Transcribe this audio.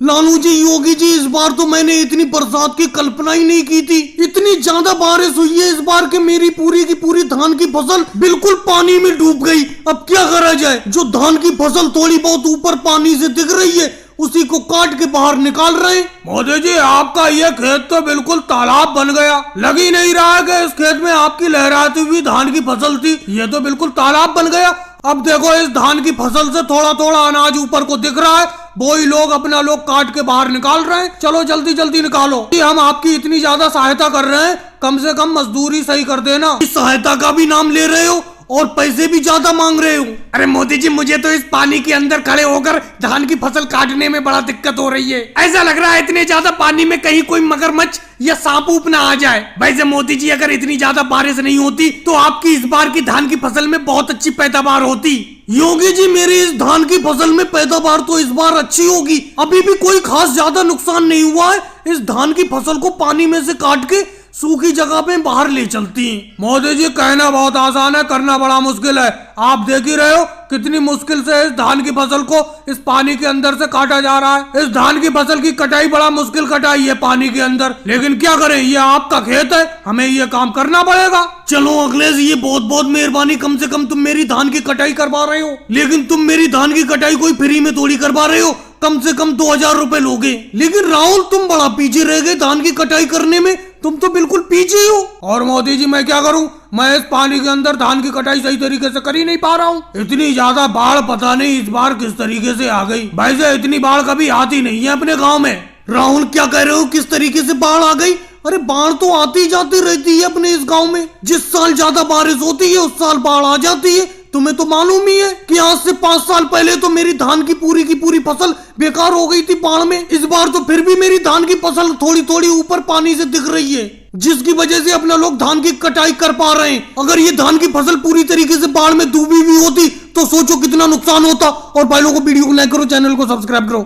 लालू जी, योगी जी, इस बार तो मैंने इतनी बरसात की कल्पना ही नहीं की थी। इतनी ज्यादा बारिश हुई है इस बार कि मेरी पूरी की पूरी धान की फसल बिल्कुल पानी में डूब गई। अब क्या करा जाए? जो धान की फसल थोड़ी बहुत ऊपर पानी से दिख रही है उसी को काट के बाहर निकाल रहे हैं। मोदी जी, आपका ये खेत तो बिल्कुल तालाब बन गया। लग ही नहीं रहा है कि इस खेत में आपकी लहराती हुई धान की फसल थी। ये तो बिल्कुल तालाब बन गया। अब देखो, इस धान की फसल से थोड़ा थोड़ा अनाज ऊपर को दिख रहा है, वो ही लोग अपना लोग काट के बाहर निकाल रहे हैं। चलो जल्दी जल्दी निकालो। हम आपकी इतनी ज्यादा सहायता कर रहे हैं, कम से कम मजदूरी सही कर देना। इस सहायता का भी नाम ले रहे हो और पैसे भी ज्यादा मांग रहे हो। अरे मोदी जी, मुझे तो इस पानी के अंदर खड़े होकर धान की फसल काटने में बड़ा दिक्कत हो रही है। ऐसा लग रहा है इतने ज्यादा पानी में कहीं कोई मगरमच्छ या सांप ऊप ना आ जाए। वैसे मोदी जी, अगर इतनी ज्यादा बारिश नहीं होती तो आपकी इस बार की धान की फसल में बहुत अच्छी पैदावार होती। योगी जी, मेरी इस धान की फसल में पैदावार तो इस बार अच्छी होगी। अभी भी कोई खास ज्यादा नुकसान नहीं हुआ है। इस धान की फसल को पानी में से काट के सूखी जगह पे बाहर ले चलती हैं। मोदी जी, कहना बहुत आसान है, करना बड़ा मुश्किल है। आप देख ही रहे हो कितनी मुश्किल से इस धान की फसल को इस पानी के अंदर से काटा जा रहा है। इस धान की फसल की कटाई बड़ा मुश्किल कटाई है पानी के अंदर, लेकिन क्या करें, ये आपका खेत है, हमें ये काम करना पड़ेगा। चलो अखिलेश, ये बहुत बहुत मेहरबानी, कम से कम तुम मेरी धान की कटाई करवा रहे हो। लेकिन तुम मेरी धान की कटाई कोई फ्री में थोड़ी करवा रहे हो, कम से कम 2000 रुपए लोगे। लेकिन राहुल, तुम बड़ा पीछे रह गए धान की कटाई करने में, तुम तो बिल्कुल पीछे हो। और मोदी जी, मैं क्या करूं, मैं इस पानी के अंदर धान की कटाई सही तरीके से कर ही नहीं पा रहा हूं। इतनी ज्यादा बाढ़ पता नहीं इस बार किस तरीके से आ गई। वैसे इतनी बाढ़ कभी आती नहीं है अपने गांव में। राहुल, क्या कह रहे हो, किस तरीके से बाढ़ आ गई? अरे बाढ़ तो आती जाती रहती है अपने इस गांव में। जिस साल ज्यादा बारिश होती है उस साल बाढ़ आ जाती है। तुम्हें तो मालूम ही है कि आज से 5 साल पहले तो मेरी धान की पूरी फसल बेकार हो गई थी बाढ़ में। इस बार तो फिर भी मेरी धान की फसल थोड़ी थोड़ी ऊपर पानी से दिख रही है, जिसकी वजह से अपना लोग धान की कटाई कर पा रहे हैं। अगर ये धान की फसल पूरी तरीके से बाढ़ में डूबी हुई होती तो सोचो कितना नुकसान होता। और भाई लोगों को वीडियो को लाइक करो, चैनल को सब्सक्राइब करो।